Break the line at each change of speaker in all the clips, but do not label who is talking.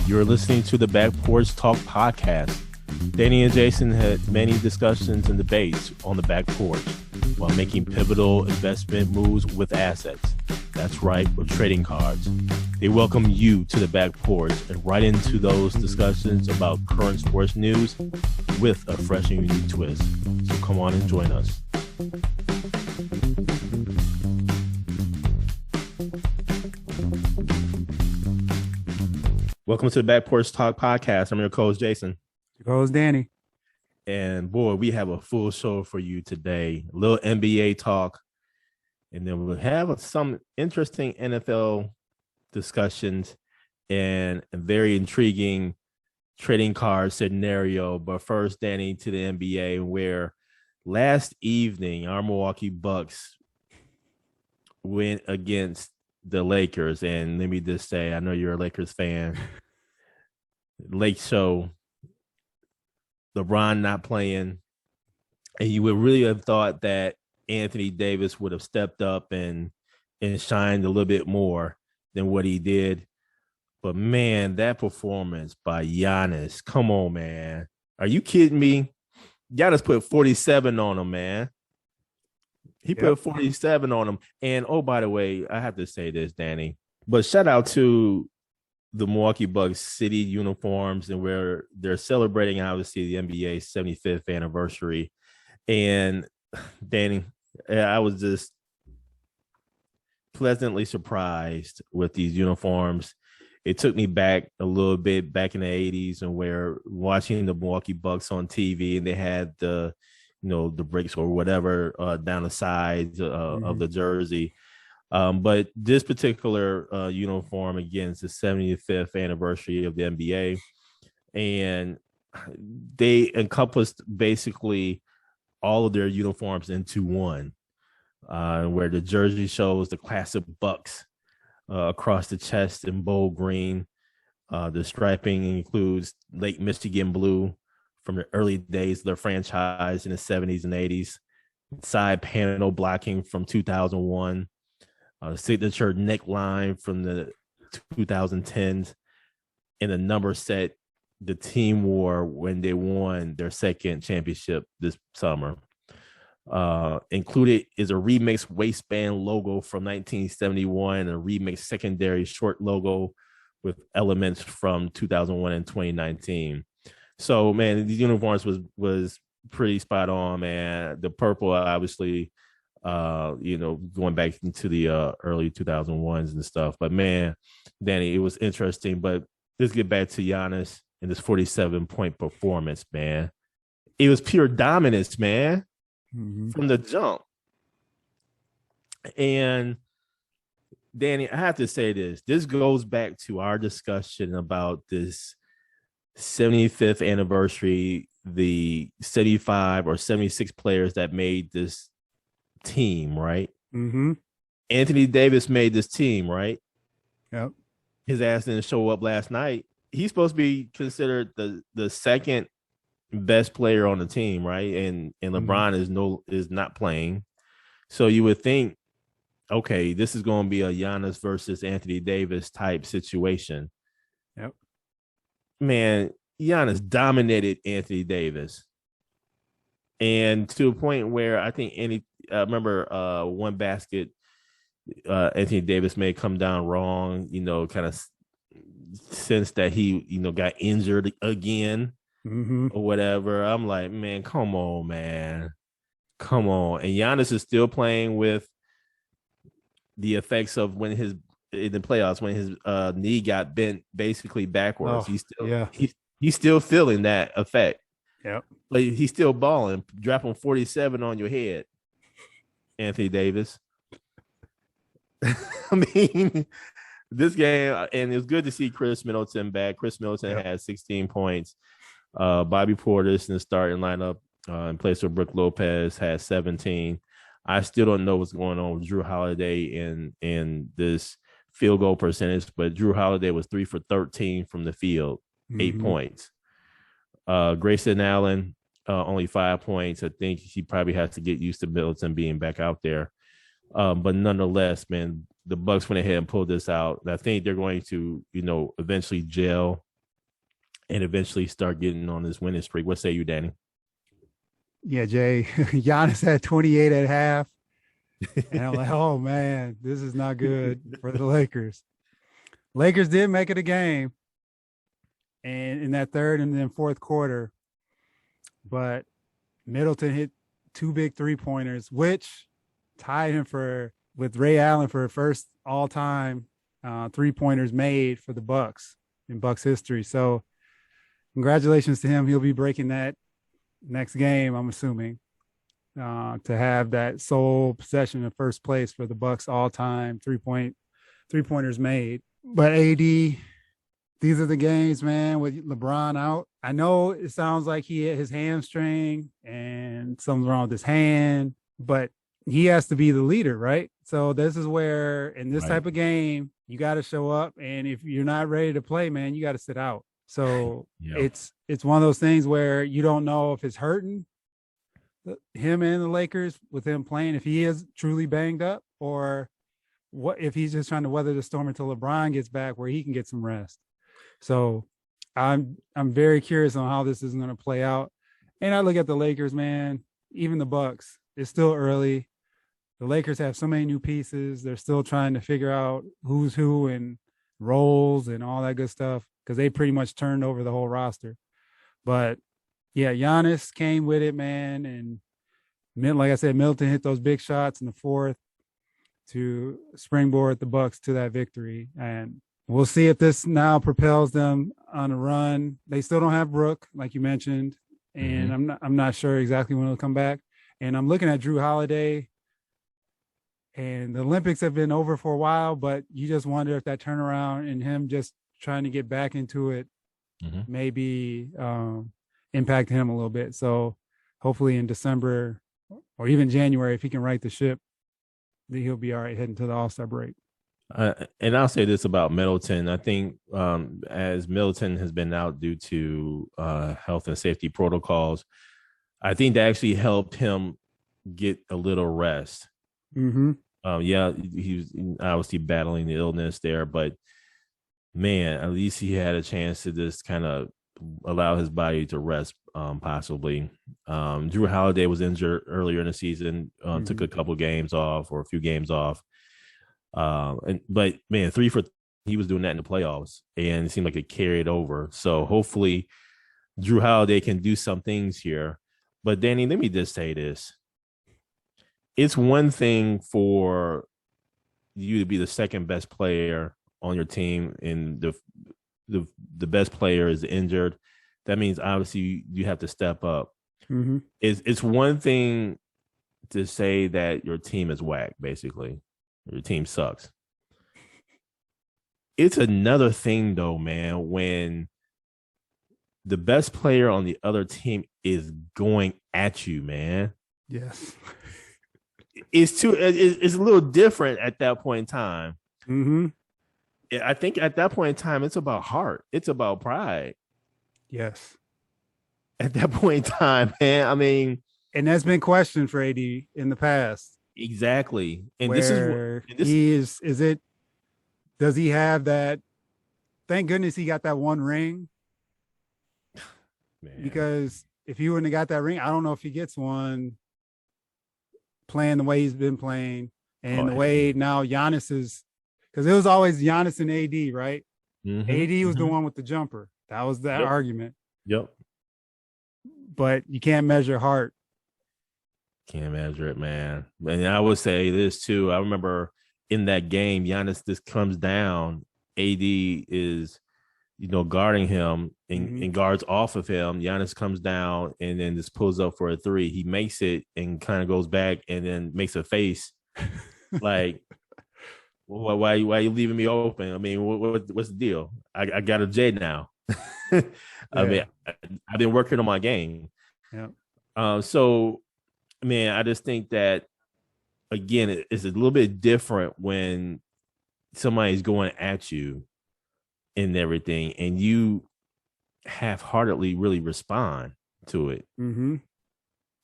You're listening to the Back Porch Talk podcast. Danny and Jason had many discussions and debates on the back porch while making pivotal investment moves with assets. That's right, with trading cards. They welcome you to the back porch and right into those discussions about current sports news with a fresh and unique twist. So come on and join us. Welcome to the Back Porch Talk podcast. I'm your co-host, Jason.
Your co-host, Danny.
And boy, we have a full show for you today. A little NBA talk. And then we'll have some interesting NFL discussions and a very intriguing trading card scenario. But first, Danny, to the NBA, where last evening our Milwaukee Bucks went against the Lakers. And let me just say, I know you're a Lakers fan. Lake show, LeBron not playing, and you would really have thought that Anthony Davis would have stepped up and shined a little bit more than what he did. But man, that performance by Giannis, come on, man. Are you kidding me? Giannis put 47 on him, man. He put 47 on him. And, oh, by the way, I have to say this, Danny, but shout out to the Milwaukee Bucks city uniforms and where they're celebrating, obviously, the NBA's 75th anniversary. And, Danny, I was just pleasantly surprised with these uniforms. It took me back a little bit back in the 80s and where watching the Milwaukee Bucks on TV and they had the bricks or whatever down the sides of the jersey. But this particular uniform, again, is the 75th anniversary of the NBA. And they encompassed basically all of their uniforms into one, where the jersey shows the classic Bucks across the chest in bold green. The striping includes Lake Michigan blue from the early days of their franchise in the 70s and 80s. Side panel blocking from 2001. Signature neckline from the 2010s. And the number set the team wore when they won their second championship this summer. Included is a remixed waistband logo from 1971, a remixed secondary short logo with elements from 2001 and 2019. So, man, these uniforms was pretty spot on, man. The purple, obviously, going back into the early 2001s and stuff. But, man, Danny, it was interesting. But let's get back to Giannis and this 47-point performance, man. It was pure dominance, man, from the jump. And, Danny, I have to say this. This goes back to our discussion about this 75th anniversary, the 75 or 76 players that made this team, right? Anthony Davis made this team, right?
Yep.
His ass didn't show up last night. He's supposed to be considered the second best player on the team, right? And LeBron is not playing. So you would think, okay, this is going to be a Giannis versus Anthony Davis type situation.
Yep.
Man, Giannis dominated Anthony Davis. And to a point where I think I remember one basket Anthony Davis may come down wrong, kind of sense that he, got injured again or whatever. I'm like, man, come on, man. Come on. And Giannis is still playing with the effects of in the playoffs when his knee got bent basically backwards. He's still feeling that effect.
Yep.
But he's still balling, dropping 47 on your head, Anthony Davis. I mean, this game, and it was good to see Chris Middleton back. Chris Middleton had 16 points. Bobby Portis in the starting lineup in place of Brook Lopez had 17. I still don't know what's going on with Drew Holiday in this field goal percentage, but Drew Holiday was 3 for 13 from the field, 8 points. Grayson Allen, only 5 points. I think he probably has to get used to Middleton being back out there. But nonetheless, man, the Bucks went ahead and pulled this out. And I think they're going to, eventually gel and eventually start getting on this winning streak. What say you, Danny?
Yeah, Jay. Giannis had 28 at half. And I'm like, oh, man, this is not good for the Lakers. Lakers did make it a game. And in that third and then fourth quarter. But Middleton hit 2 big 3-pointers, which tied him with Ray Allen for first all-time 3-pointers made for the Bucks in Bucks history. So congratulations to him. He'll be breaking that next game, I'm assuming, to have that sole possession of first place for the Bucks all-time 3-pointers made. But AD, these are the games, man, with LeBron out. I know it sounds like he hit his hamstring and something's wrong with his hand, but he has to be the leader, right? So this is where in this type of game, you got to show up. And if you're not ready to play, man, you got to sit out. So it's one of those things where you don't know if it's hurting him and the Lakers with him playing, if he is truly banged up, or what if he's just trying to weather the storm until LeBron gets back where he can get some rest. So I'm very curious on how this is going to play out. And I look at the Lakers, man, even the Bucks, it's still early. The Lakers have so many new pieces. They're still trying to figure out who's who and roles and all that good stuff, because they pretty much turned over the whole roster. But yeah, Giannis came with it, man. And like I said, Middleton hit those big shots in the fourth to springboard the Bucks to that victory. And we'll see if this now propels them on a run. They still don't have Brook, like you mentioned, and I'm not sure exactly when he'll come back. And I'm looking at Drew Holiday, and the Olympics have been over for a while, but you just wonder if that turnaround and him just trying to get back into it maybe impact him a little bit. So hopefully in December or even January, if he can right the ship, then he'll be all right heading to the All-Star break.
And I'll say this about Middleton. I think as Middleton has been out due to health and safety protocols, I think that actually helped him get a little rest. He was obviously battling the illness there, but man, at least he had a chance to just kind of allow his body to rest, possibly. Drew Holiday was injured earlier in the season, took a couple games off or a few games off. But man, 3 for he was doing that in the playoffs, and it seemed like it carried over. So hopefully Drew Holiday can do some things here. But Danny, let me just say this. It's one thing for you to be the second best player on your team and the best player is injured. That means obviously you have to step up. It's one thing to say that your team is whack, basically. Your team sucks. It's another thing, though, man, when the best player on the other team is going at you, man.
Yes.
It's a little different at that point in time. I think at that point in time, it's about heart. It's about pride.
Yes.
At that point in time, man. I mean,
and that's been questioned for AD in the past.
Exactly. And
does he have that? Thank goodness he got that one ring. Man. Because if he wouldn't have got that ring, I don't know if he gets one playing the way he's been playing and the way now Giannis is, because it was always Giannis and AD, right? AD was the one with the jumper. That was that argument. But you can't measure heart.
Can't measure it, man. And I would say this too. I remember in that game, Giannis just comes down. AD is, guarding him and guards off of him. Giannis comes down and then just pulls up for a 3. He makes it and kind of goes back and then makes a face like, why are you leaving me open? I mean, what's the deal? I got a J now. I mean, I've been working on my game. So, man, I just think that, again, it's a little bit different when somebody's going at you and everything, and you half-heartedly really respond to it.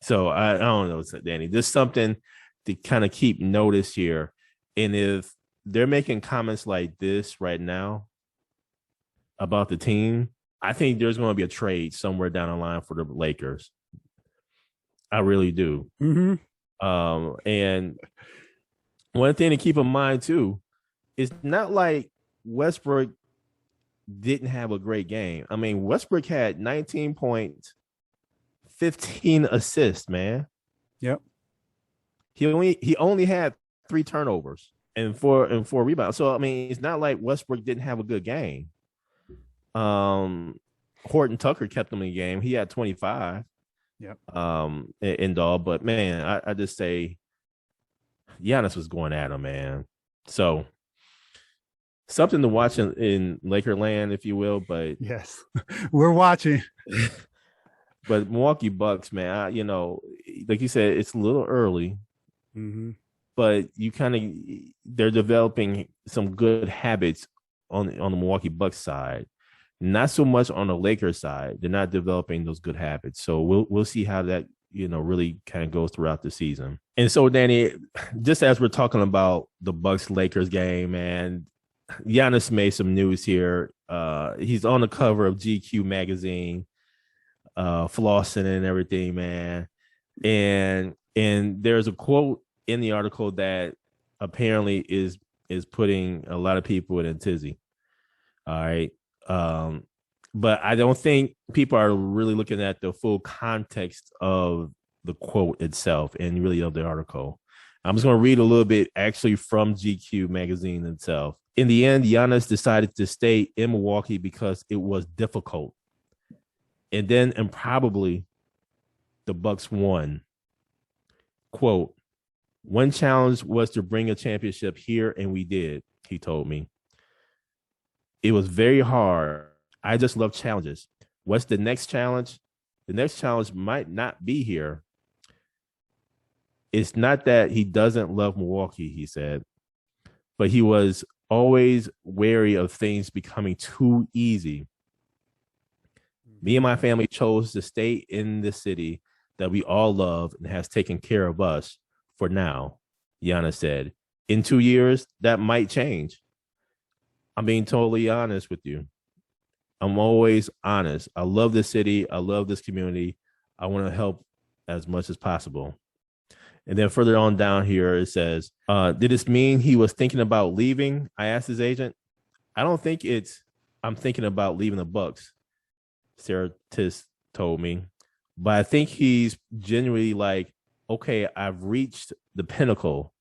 So I don't know, Danny. There's something to kind of keep notice here. And if they're making comments like this right now about the team, I think there's going to be a trade somewhere down the line for the Lakers. I really do. And one thing to keep in mind too, it's not like Westbrook didn't have a great game. I mean, Westbrook had 19 points, 15 assists, man.
Yep.
He only had 3 turnovers and four rebounds. So I mean, it's not like Westbrook didn't have a good game. Horton Tucker kept him in the game. He had 25.
Yep.
In all, but man, I just say Giannis was going at him, man. So something to watch in Lakerland, if you will. But
yes, we're watching.
But Milwaukee Bucks, man, like you said, it's a little early, but they're developing some good habits on the Milwaukee Bucks side. Not so much on the Lakers side. They're not developing those good habits. So we'll see how that, really kind of goes throughout the season. And so, Danny, just as we're talking about the Bucks-Lakers game, man, Giannis made some news here. He's on the cover of GQ magazine, flossing and everything, man. And there's a quote in the article that apparently is putting a lot of people in a tizzy. All right. But I don't think people are really looking at the full context of the quote itself and really of the article. I'm just going to read a little bit actually from GQ magazine itself. In the end, Giannis decided to stay in Milwaukee because it was difficult. And then improbably the Bucks won. Quote, one challenge was to bring a championship here, and we did, he told me. It was very hard. I just love challenges. What's the next challenge? The next challenge might not be here. It's not that he doesn't love Milwaukee, he said, but he was always wary of things becoming too easy. Me and my family chose to stay in the city that we all love and has taken care of us for now, Giannis said. In 2 years, that might change. I'm being totally honest with you. I'm always honest. I love this city. I love this community. I want to help as much as possible. And then further on down here, it says, did this mean he was thinking about leaving? I asked his agent. I don't think I'm thinking about leaving the Bucks, Sarah Tiss told me. But I think he's genuinely like, okay, I've reached the pinnacle.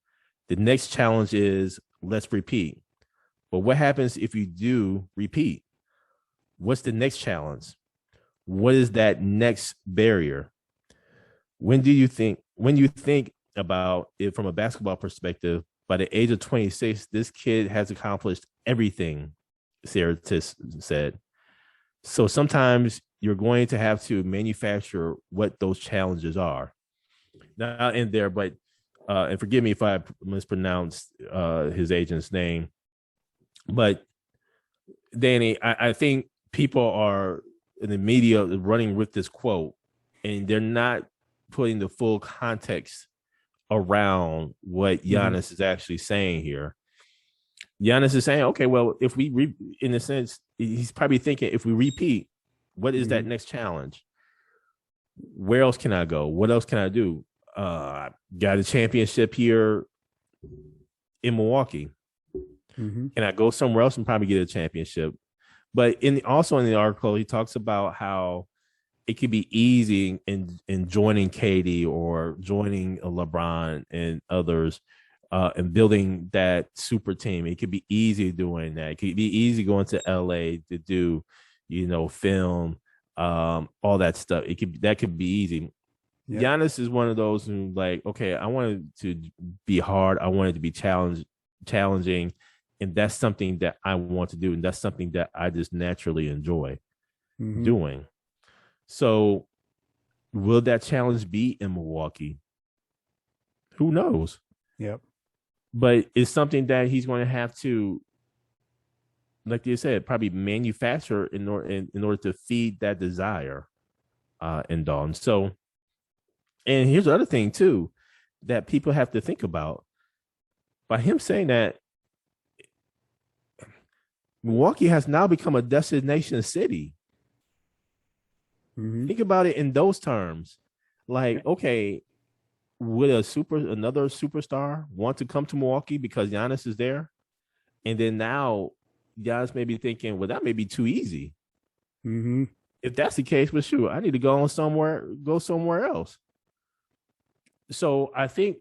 The next challenge is let's repeat. But what happens if you do repeat? What's the next challenge? What is that next barrier? When you think about it from a basketball perspective, by the age of 26, this kid has accomplished everything, Sarah Tiss said. So sometimes you're going to have to manufacture what those challenges are. Not in there, but and forgive me if I mispronounced his agent's name. But Danny, I think people are in the media running with this quote, and they're not putting the full context around what Giannis is actually saying here. Giannis is saying, okay, well, if we, in a sense, he's probably thinking, if we repeat, what is that next challenge? Where else can I go? What else can I do? Got a championship here in Milwaukee. Can I go somewhere else and probably get a championship? But also in the article, he talks about how it could be easy in joining KD or joining a LeBron and others and building that super team. It could be easy doing that. It could be easy going to LA to do, film, all that stuff. That could be easy. Yep. Giannis is one of those who like, okay, I want it to be hard. I want it to be challenging. And that's something that I want to do. And that's something that I just naturally enjoy doing. So will that challenge be in Milwaukee? Who knows?
Yep.
But it's something that he's going to have to, like you said, probably manufacture in order to feed that desire in Dalton. So, and here's the other thing too, that people have to think about. By him saying that, Milwaukee has now become a destination city.
Mm-hmm.
Think about it in those terms. Like, okay, would another superstar want to come to Milwaukee because Giannis is there? And then now Giannis may be thinking, well, that may be too easy.
Mm-hmm.
If that's the case, well, shoot, I need to go somewhere else. So I think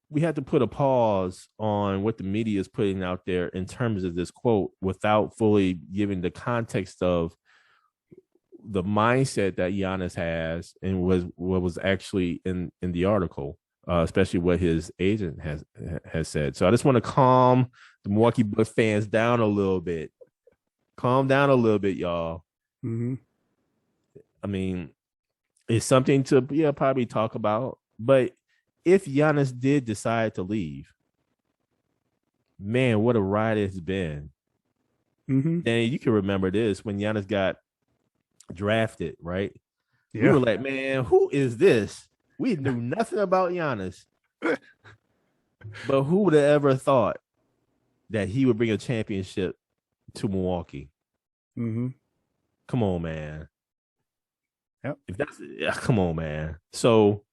we had to put a pause on what the media is putting out there in terms of this quote without fully giving the context of the mindset that Giannis has and what was actually in the article, especially what his agent has said. So I just want to calm the Milwaukee Bucks fans down a little bit. Calm down a little bit, y'all.
Mm-hmm.
I mean, it's something to probably talk about. But if Giannis did decide to leave, man, what a ride it's been.
Mm-hmm.
And you can remember this when Giannis got drafted, right?
Yeah.
We were like, man, who is this? We knew nothing about Giannis. But who would have ever thought that he would bring a championship to Milwaukee?
Mm-hmm.
Come on, man.
Yep.
Come on, man. So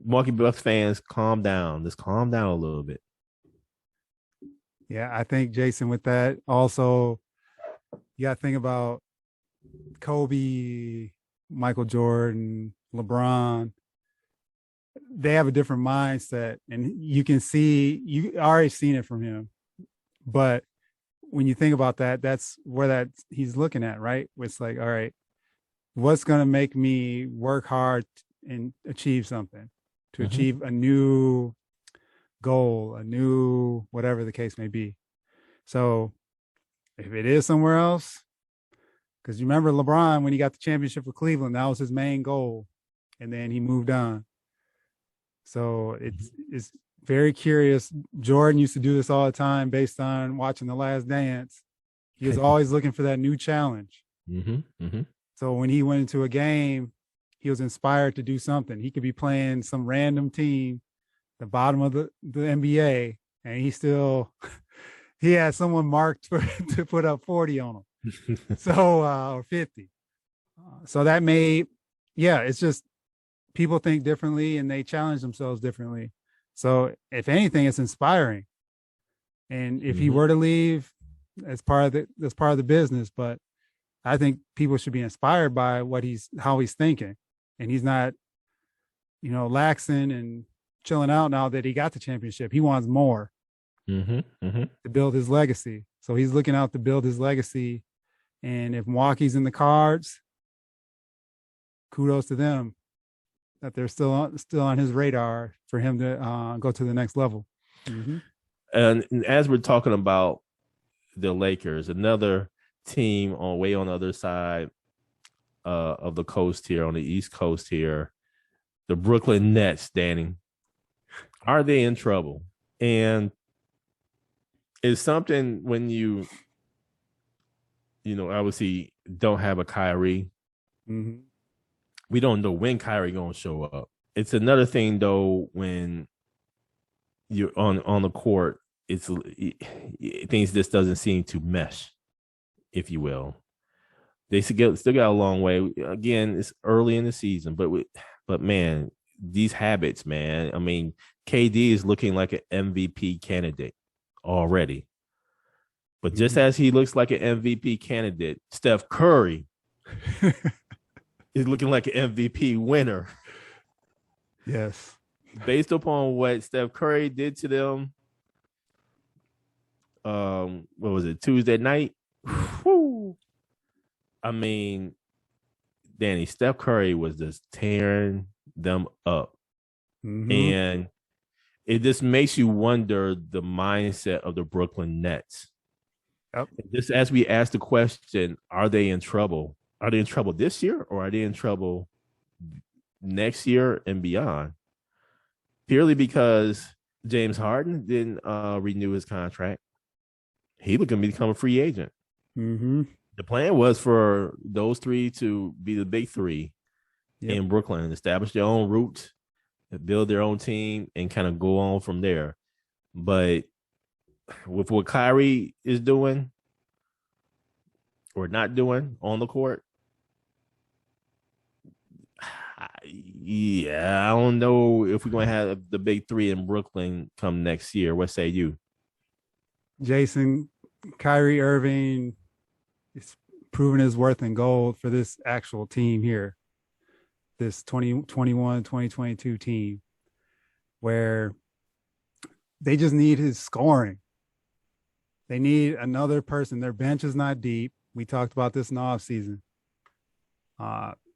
Milwaukee Bucks fans, calm down. Just calm down a little bit.
Yeah, I think, Jason, with that, also, you got to think about Kobe, Michael Jordan, LeBron. They have a different mindset, and you already seen it from him. But when you think about that, that's where he's looking at, right? It's like, all right, what's going to make me work hard and achieve something, to achieve a new goal, a new whatever the case may be. So if it is somewhere else, because you remember LeBron, when he got the championship with Cleveland, that was his main goal. And then he moved on. So it's very curious. Jordan used to do this all the time based on watching The Last Dance. He was always looking for that new challenge.
Mm-hmm. Mm-hmm.
So when he went into a game, he was inspired to do something. He could be playing some random team, the bottom of the NBA, and he had someone marked to put up 40 on him. So, or 50. So that it's just people think differently and they challenge themselves differently. So if anything, it's inspiring. And if he were to leave, that's part of the business. But I think people should be inspired by how he's thinking. And he's not, laxing and chilling out now that he got the championship. He wants more to build his legacy. So he's looking out to build his legacy. And if Milwaukee's in the cards, kudos to them that they're still on his radar for him to go to the next level. Mm-hmm.
And as we're talking about the Lakers, another team on the other side of the coast here, on the East Coast here, the Brooklyn Nets, Danny, are they in trouble? And it's something when you obviously don't have a Kyrie.
Mm-hmm.
We don't know when Kyrie gonna show up. It's another thing though when you're on the court. Things just doesn't seem to mesh, if you will. They still got a long way. Again, it's early in the season, but man, these habits, man. I mean, KD is looking like an MVP candidate already. But just as he looks like an MVP candidate, Steph Curry is looking like an MVP winner.
Yes.
Based upon what Steph Curry did to them, what was it, Tuesday night? Whew. I mean, Danny, Steph Curry was just tearing them up. Mm-hmm. And it just makes you wonder the mindset of the Brooklyn Nets.
Yep.
Just as we ask the question, are they in trouble? Are they in trouble this year, or are they in trouble next year and beyond? Purely because James Harden didn't renew his contract. He was going to become a free agent.
Mm-hmm.
The plan was for those three to be the big three in Brooklyn, establish their own roots, build their own team, and kind of go on from there. But with what Kyrie is doing, or not doing on the court, yeah, I don't know if we're going to have the big three in Brooklyn come next year. What say you?
Jason, Kyrie Irving is proving his worth in gold for this actual team here, this 2021, 2022 team, where they just need his scoring. They need another person. Their bench is not deep. We talked about this in the offseason.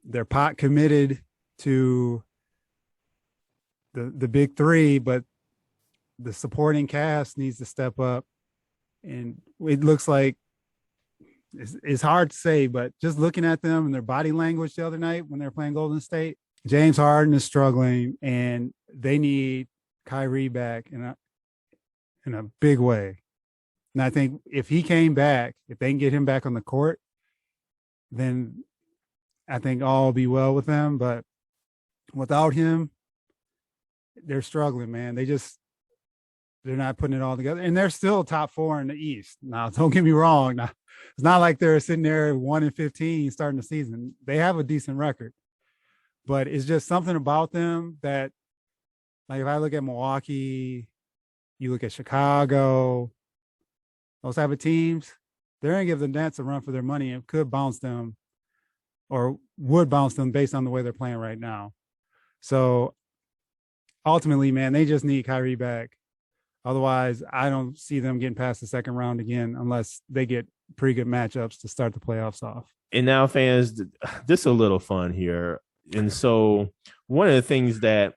They're pot committed to the big three, but the supporting cast needs to step up. And it looks like it's hard to say, but just looking at them and their body language the other night when they're playing Golden State, James Harden is struggling, and they need Kyrie back in a big way. And I think if he came back, if they can get him back on the court, then I think all will be well with them. But without him, they're struggling, man. They're not putting it all together. And they're still top 4 in the East. Now, don't get me wrong. Now, it's not like they're sitting there 1-15 starting the season. They have a decent record. But it's just something about them that, like, if I look at Milwaukee, you look at Chicago, those type of teams, they're going to give the Nets a run for their money and could bounce them or would bounce them based on the way they're playing right now. So ultimately, man, they just need Kyrie back. Otherwise, I don't see them getting past the second round again unless they get pretty good matchups to start the playoffs off.
And now, fans, this is a little fun here. And so one of the things that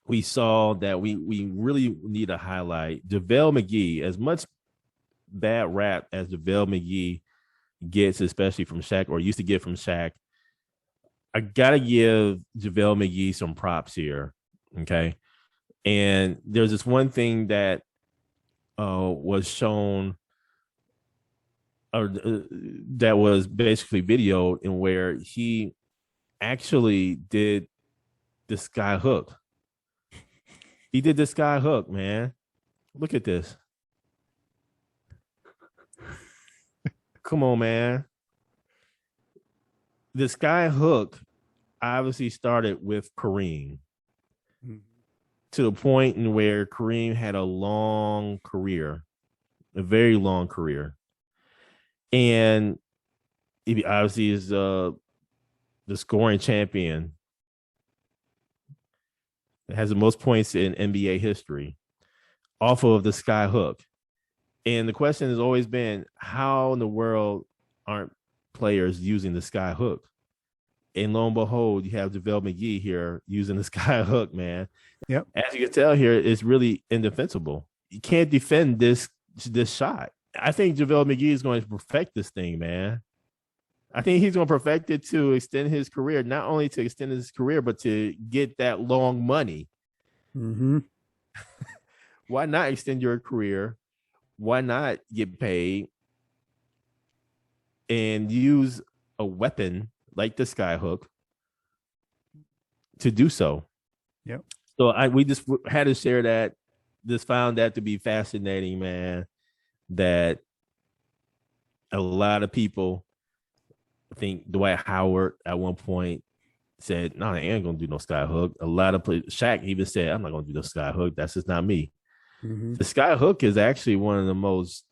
we saw that we really need to highlight, JaVale McGee, as much bad rap as JaVale McGee gets, especially from Shaq, or used to get from Shaq, I got to give JaVale McGee some props here, okay? And there's this one thing that was shown, or that was basically videoed, in where he actually did the sky hook. He did the sky hook, man. Look at this. Come on, man. The sky hook obviously started with Kareem, to the point in where Kareem had a long career, a very long career. And he obviously is the scoring champion. It has the most points in NBA history off of the sky hook. And the question has always been, how in the world aren't players using the sky hook? And lo and behold, you have JaVale McGee here using the sky hook, man.
Yep.
As you can tell here, it's really indefensible. You can't defend this shot. I think JaVale McGee is going to perfect this thing, man. I think he's going to perfect it to extend his career, not only to extend his career, but to get that long money.
Mm-hmm.
Why not extend your career? Why not get paid and use a weapon like the sky hook to do so?
Yep.
So we just had to share that. Just found that to be fascinating, man. That a lot of people, I think Dwight Howard at one point said, "No, I ain't gonna do no sky hook." A lot of Shaq even said, "I'm not gonna do no sky hook. That's just not me." Mm-hmm. The sky hook is actually one of the most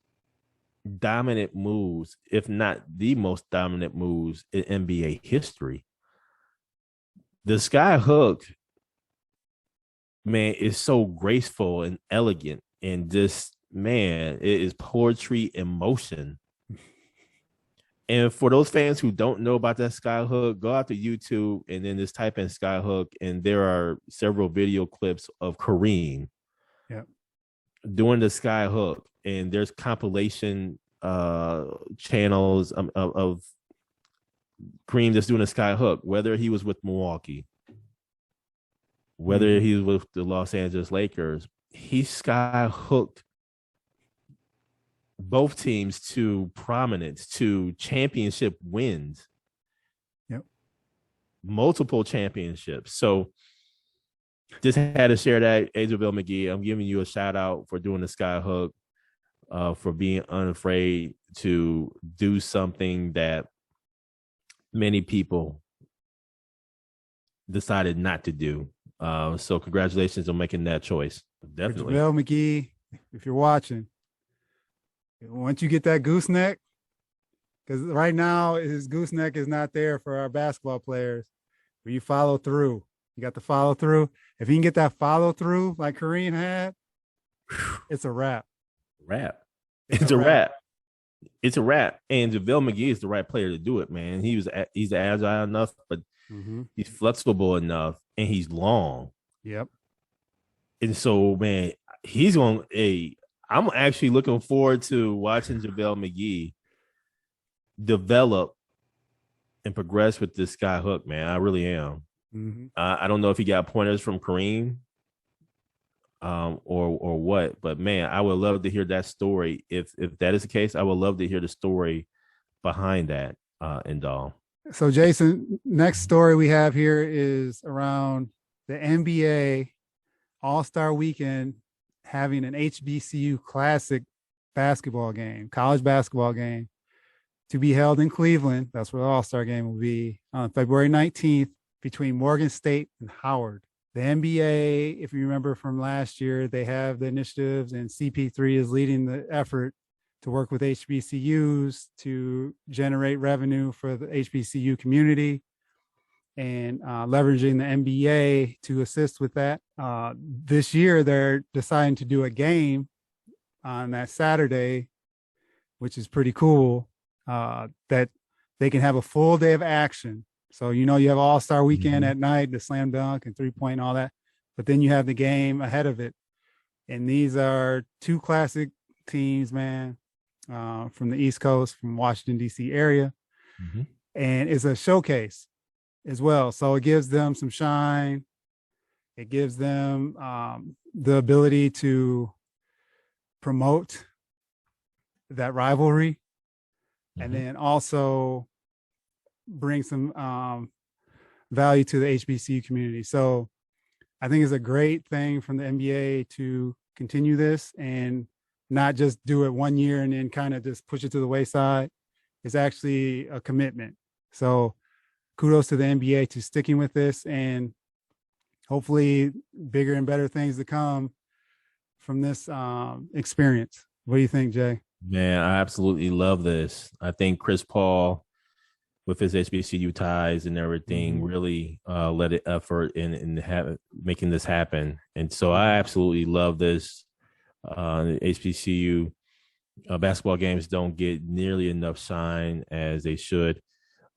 dominant moves, if not the most dominant moves in NBA history. The sky hook, man, is so graceful and elegant, and just, man, it is poetry in motion. And for those fans who don't know about that sky hook, go out to YouTube and then just type in sky hook, and there are several video clips of Kareem doing the sky hook, and there's compilation channels of Kareem just doing a sky hook, whether he was with Milwaukee, whether he was with the Los Angeles Lakers. He sky hooked both teams to prominence, to championship wins.
Yep.
Multiple championships. So just had to share that. JaVale McGee, I'm giving you a shout out for doing the sky hook. for being unafraid to do something that many people decided not to do. So congratulations on making that choice. Definitely.
Javale McGee, if you're watching, once you get that gooseneck, because right now his gooseneck is not there for our basketball players. Where you follow through, you got the follow through. If you can get that follow through like Kareem had, it's a wrap.
It's a wrap. It's a wrap. And JaVale McGee is the right player to do it, man. He's agile enough, but he's flexible enough, and he's long.
Yep.
And so, man, he's on a. I'm actually looking forward to watching JaVale McGee develop and progress with this sky hook, man. I really am. I don't know if he got pointers from Kareem, or what, but man, I would love to hear that story. If that is the case, I would love to hear the story behind that. And all.
So, Jason, next story we have here is around the NBA All-Star Weekend having an HBCU Classic basketball game, college basketball game, to be held in Cleveland. That's where the All-Star game will be on February 19th between Morgan State and Howard. The NBA, if you remember from last year, they have the initiatives, and CP3 is leading the effort to work with HBCUs to generate revenue for the HBCU community and leveraging the NBA to assist with that. This year, they're deciding to do a game on that Saturday, which is pretty cool, that they can have a full day of action. So, you have All-Star Weekend at night, the slam dunk and 3-point and all that, but then you have the game ahead of it. And these are two classic teams, man, from the East Coast, from Washington, D.C. area. And it's a showcase as well. So it gives them some shine. It gives them the ability to promote that rivalry, and then also bring some value to the HBCU community. So I think it's a great thing from the NBA to continue this and not just do it 1 year and then kind of just push it to the wayside. It's actually a commitment. So kudos to the NBA to sticking with this, and hopefully bigger and better things to come from this experience. What do you think, Jay?
Man, I absolutely love this. I think Chris Paul, with his HBCU ties and everything, really let it effort in making this happen. And so I absolutely love this. HBCU basketball games don't get nearly enough shine as they should,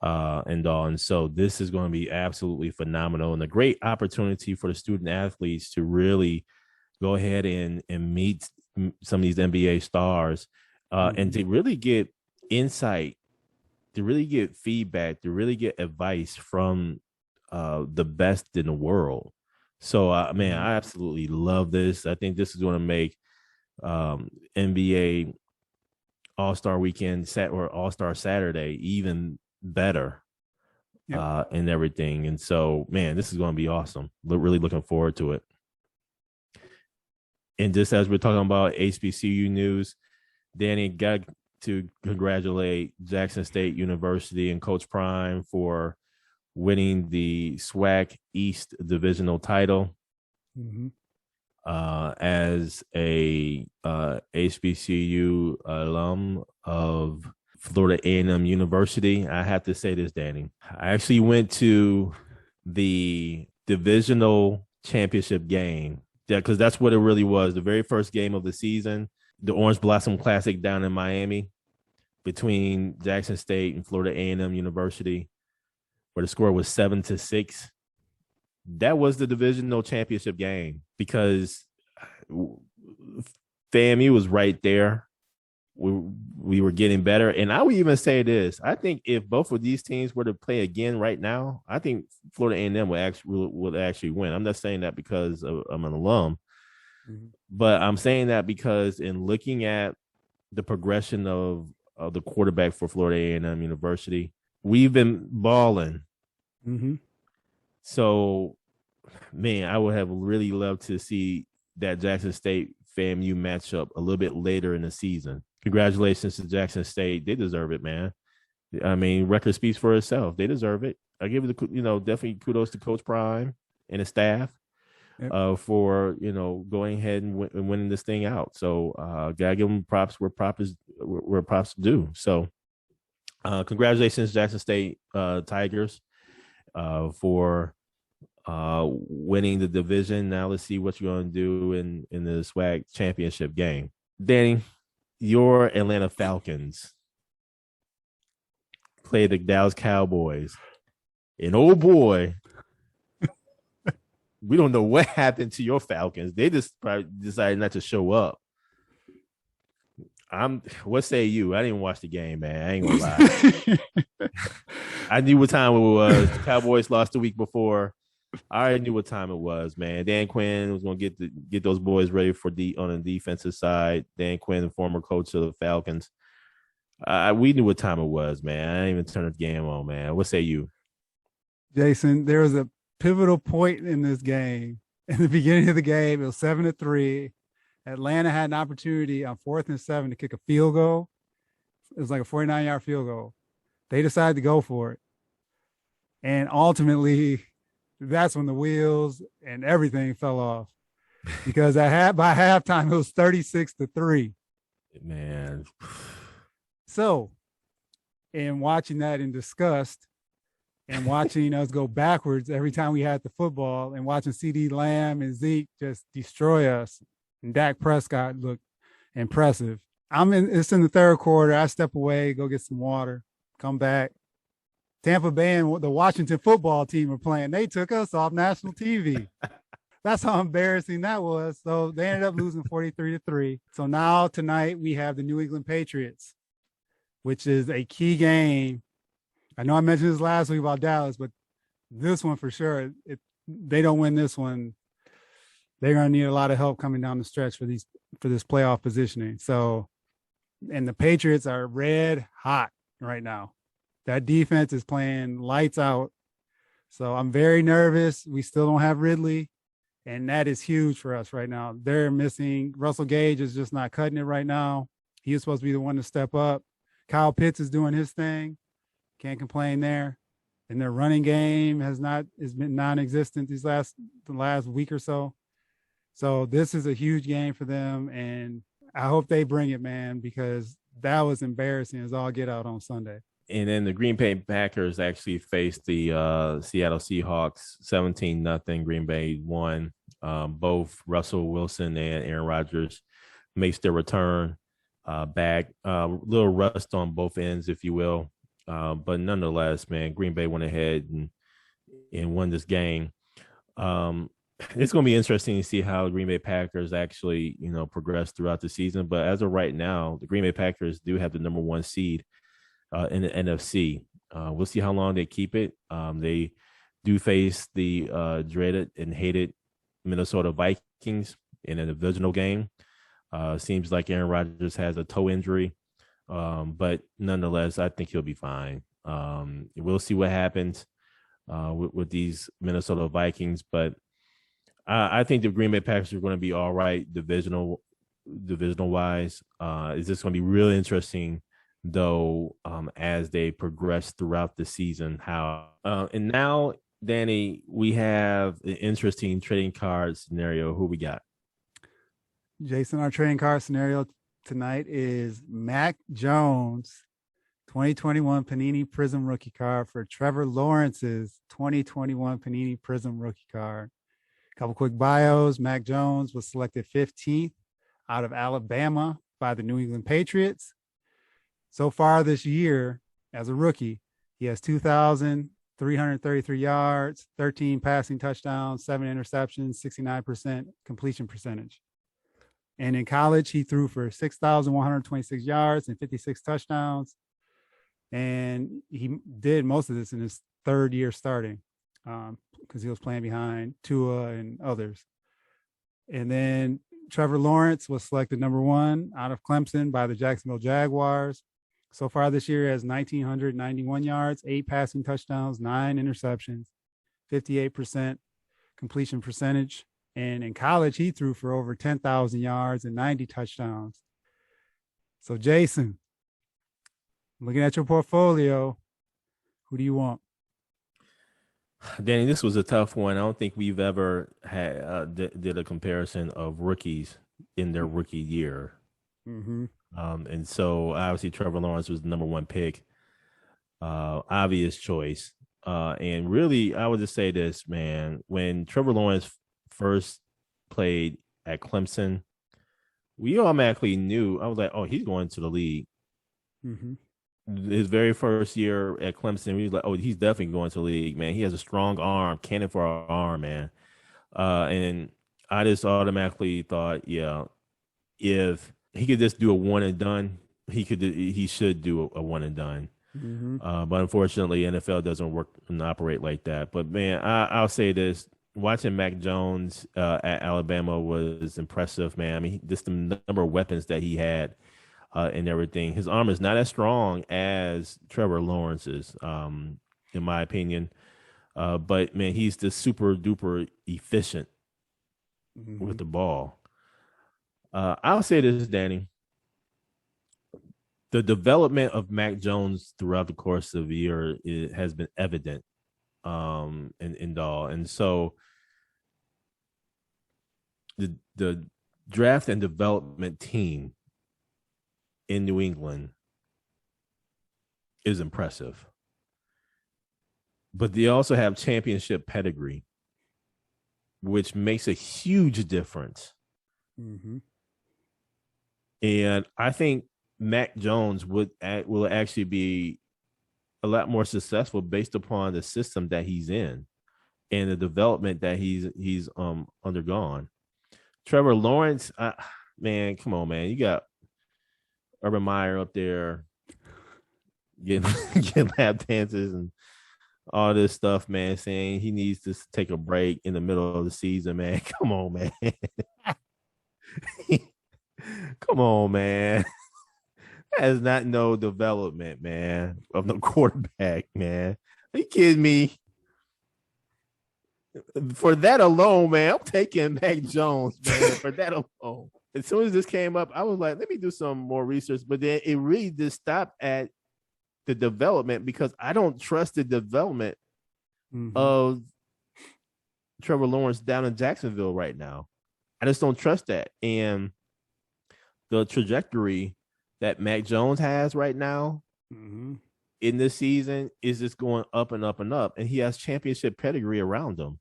and all. And so this is going to be absolutely phenomenal, and a great opportunity for the student athletes to really go ahead and meet some of these NBA stars, and to really get insight, to really get feedback, to really get advice from the best in the world. So, man, I absolutely love this. I think this is going to make NBA All-Star Weekend or All-Star Saturday even better, and everything. And so, man, this is going to be awesome. Really looking forward to it. And just as we're talking about HBCU news, Danny, got to congratulate Jackson State University and Coach Prime for winning the SWAC East Divisional title. As a HBCU alum of Florida A&M University, I have to say this, Danny. I actually went to the divisional championship game, because that's what it really was. The very first game of the season, the Orange Blossom Classic down in Miami between Jackson State and Florida A&M University, where the score was 7-6. That was the divisional championship game, because FAMU was right there. We were getting better. And I would even say this. I think if both of these teams were to play again right now, I think Florida A&M would actually win. I'm not saying that because I'm an alum, but I'm saying that because in looking at the progression of the quarterback for Florida A&M University, we've been balling. So, man, I would have really loved to see that Jackson State FAMU matchup a little bit later in the season. Congratulations to Jackson State. They deserve it, man. I mean, record speaks for itself. They deserve it. I give it, definitely kudos to Coach Prime and his staff for, going ahead and winning this thing out. So gotta give them props where props due. So congratulations, Jackson State Tigers, for winning the division. Now let's see what you're going to do in the SWAC championship game. Danny, your Atlanta Falcons play the Dallas Cowboys. And oh boy, we don't know what happened to your Falcons. They just probably decided not to show up. What say you? I didn't watch the game, man. I ain't gonna lie. I knew what time it was. The Cowboys lost the week before. I already knew what time it was, man. Dan Quinn was gonna get those boys ready for on the defensive side. Dan Quinn, the former coach of the Falcons. We knew what time it was, man. I didn't even turn the game on, man. What say you?
Jason, there was a pivotal point in this game. In the beginning of the game, it was 7-3. Atlanta had an opportunity on 4th and 7 to kick a field goal. It was like a 49-yard field goal. They decided to go for it. And ultimately, that's when the wheels and everything fell off. Because by halftime, it was 36-3.
Man.
So, in watching that in disgust, and watching us go backwards every time we had the football, and watching CeeDee Lamb and Zeke just destroy us, and Dak Prescott looked impressive. It's in the third quarter. I step away, go get some water, come back. Tampa Bay and the Washington football team are playing. They took us off national TV. That's how embarrassing that was. So they ended up losing 43-3. So now tonight we have the New England Patriots, which is a key game. I know I mentioned this last week about Dallas, but this one for sure, they don't win this one, they're going to need a lot of help coming down the stretch for this playoff positioning. So, and the Patriots are red hot right now. That defense is playing lights out. So I'm very nervous. We still don't have Ridley, and that is huge for us right now. They're missing. Russell Gage is just not cutting it right now. He was supposed to be the one to step up. Kyle Pitts is doing his thing. Can't complain there. And their running game has been non-existent the last week or so. So this is a huge game for them, and I hope they bring it, man, because that was embarrassing as all get out on Sunday.
And then the Green Bay Packers actually faced the Seattle Seahawks 17-0. Green Bay won. Both Russell Wilson and Aaron Rodgers makes their return back. Little rust on both ends, if you will. But nonetheless, man, Green Bay went ahead and won this game. It's going to be interesting to see how the Green Bay Packers actually, progress throughout the season. But as of right now, the Green Bay Packers do have the number 1 seed in the NFC. We'll see how long they keep it. They do face the dreaded and hated Minnesota Vikings in a divisional game. Seems like Aaron Rodgers has a toe injury. But nonetheless, I think he'll be fine. We'll see what happens with these Minnesota Vikings, but I think the Green Bay Packers are going to be all right divisional wise. It's just going to be really interesting, though, as they progress throughout the season. And now, Danny, we have an interesting trading card scenario. Who we got?
Jason, our trading card scenario tonight is Mac Jones 2021 Panini Prizm Rookie Card for Trevor Lawrence's 2021 Panini Prizm Rookie Card. Couple quick bios. Mac Jones was selected 15th out of Alabama by the New England Patriots. So far this year, as a rookie, he has 2,333 yards, 13 passing touchdowns, 7 interceptions, 69% completion percentage. And in college, he threw for 6,126 yards and 56 touchdowns. And he did most of this in his third year starting because he was playing behind Tua and others. And then Trevor Lawrence was selected number 1 out of Clemson by the Jacksonville Jaguars. So far this year, he has 1,991 yards, 8 passing touchdowns, 9 interceptions, 58% completion percentage. And in college, he threw for over 10,000 yards and 90 touchdowns. So, Jason, looking at your portfolio, who do you want?
Danny, this was a tough one. I don't think we've ever had did a comparison of rookies in their rookie year.
Mm-hmm.
And so obviously Trevor Lawrence was the number one pick, obvious choice. And really, I would just say this, man. When Trevor Lawrence first played at Clemson, we automatically knew. I was like, oh, he's going to the league.
Mm-hmm.
His very first year at Clemson, we was like, oh, he's definitely going to the league, man. He has a strong arm, cannon for an arm, man. And I just automatically thought, yeah, if he could just do a one and done, he should do a one and done.
Mm-hmm.
But unfortunately, NFL doesn't work and operate like that. But man, I'll say this: watching Mac Jones at Alabama was impressive, man. I mean, just the number of weapons that he had and everything. His arm is not as strong as Trevor Lawrence's, in my opinion. But man, he's just super duper efficient with the ball. I'll say this, Danny. The development of Mac Jones throughout the course of the year has been evident in Dahl. And so the draft and development team in New England is impressive. But they also have championship pedigree, which makes a huge difference.
Mm-hmm.
And I think Mac Jones will actually be a lot more successful based upon the system that he's in and the development that he's undergone. Trevor Lawrence, man, come on, man. You got Urban Meyer up there getting lap dances and all this stuff, man, saying he needs to take a break in the middle of the season, man. Come on, man. Come on, man. That is not no development, man, of no quarterback, man. Are you kidding me? For that alone, man, I'm taking Mac Jones, man, for that alone. As soon as this came up, I was like, let me do some more research. But then it really just stopped at the development because I don't trust the development of Trevor Lawrence down in Jacksonville right now. I just don't trust that. And the trajectory that Mac Jones has right now in this season is just going up and up and up. And he has championship pedigree around him.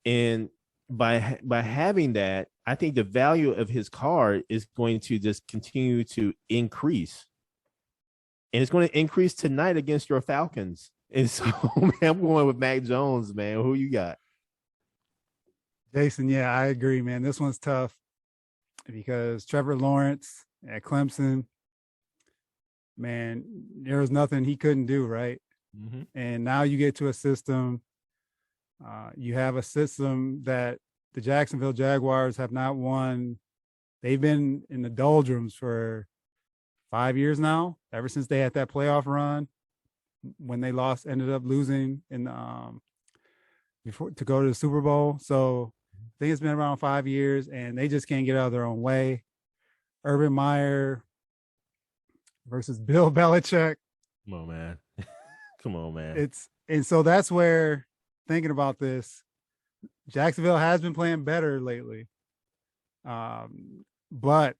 And by having that, I think the value of his card is going to just continue to increase. And it's going to increase tonight against your Falcons. And so, man, I'm going with Mac Jones, man. Who you got?
Jason, yeah, I agree, man. This one's tough because Trevor Lawrence at Clemson, man, there was nothing he couldn't do, right? Mm-hmm. And now you get to a system. You have a system that the Jacksonville Jaguars have not won. They've been in the doldrums for 5 years now, ever since they had that playoff run when they ended up losing in before to go to the Super Bowl. So I think it's been around 5 years and they just can't get out of their own way. Urban Meyer versus Bill Belichick.
Come on, man. Come on, man.
And so that's where, thinking about this, Jacksonville has been playing better lately. But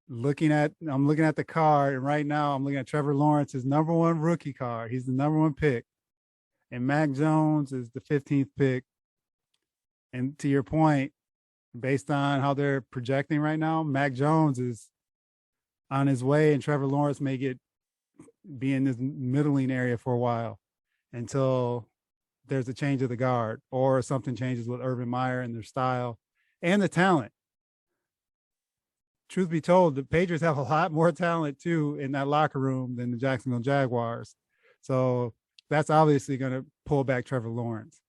I'm looking at the card, and right now I'm looking at Trevor Lawrence's number one rookie card. He's the number one pick. And Mac Jones is the 15th pick. And to your point, based on how they're projecting right now, Mac Jones is on his way, and Trevor Lawrence may be in this middling area for a while until there's a change of the guard or something changes with Urban Meyer and their style and the talent. Truth be told, the Patriots have a lot more talent too in that locker room than the Jacksonville Jaguars. So that's obviously going to pull back Trevor Lawrence.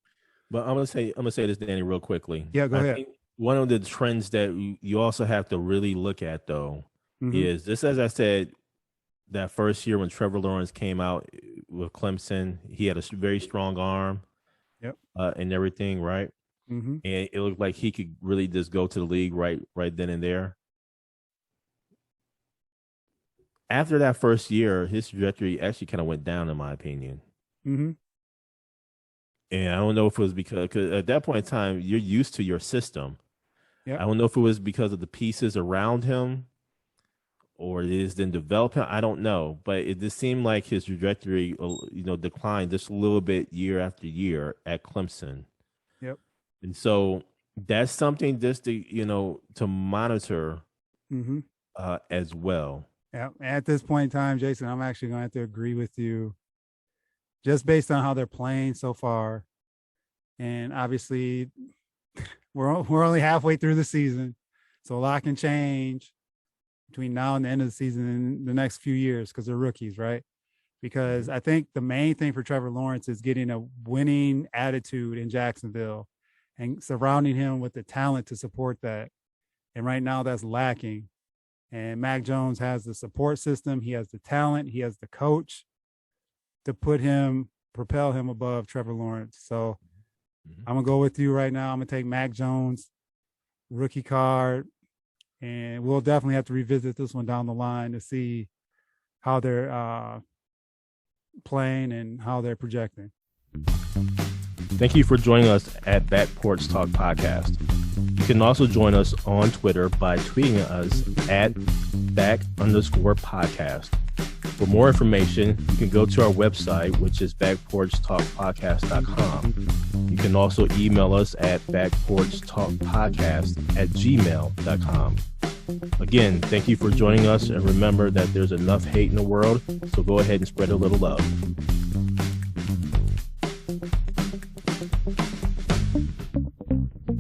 But I'm gonna say this, Danny, real quickly.
Yeah, go ahead.
Think one of the trends that you also have to really look at, though, is this, as I said, that first year when Trevor Lawrence came out with Clemson, he had a very strong arm, and everything, right?
Mm-hmm.
and it looked like he could really just go to the league right then and there. After that first year, his trajectory actually kind of went down, in my opinion.
Mm-hmm.
And I don't know if it was because at that point in time, you're used to your system.
Yep.
I don't know if it was because of the pieces around him or it is then develop him. I don't know. But it just seemed like his trajectory, declined just a little bit year after year at Clemson.
Yep.
And so that's something just to monitor
mm-hmm.
As well.
Yeah. At this point in time, Jason, I'm actually going to have to agree with you just based on how they're playing so far. And obviously, we're only halfway through the season. So a lot can change between now and the end of the season in the next few years because they're rookies, right? Because I think the main thing for Trevor Lawrence is getting a winning attitude in Jacksonville and surrounding him with the talent to support that. And right now that's lacking. And Mac Jones has the support system. He has the talent. He has the coach to propel him above Trevor Lawrence. So I'm going to go with you right now. I'm going to take Mac Jones rookie card. And we'll definitely have to revisit this one down the line to see how they're playing and how they're projecting.
Thank you for joining us at Back Porch Talk Podcast. You can also join us on Twitter by tweeting us at @back_podcast. For more information, you can go to our website, which is backporchtalkpodcast.com. You can also email us at backporchtalkpodcast@gmail.com. Again, thank you for joining us, and remember that there's enough hate in the world, so go ahead and spread a little love.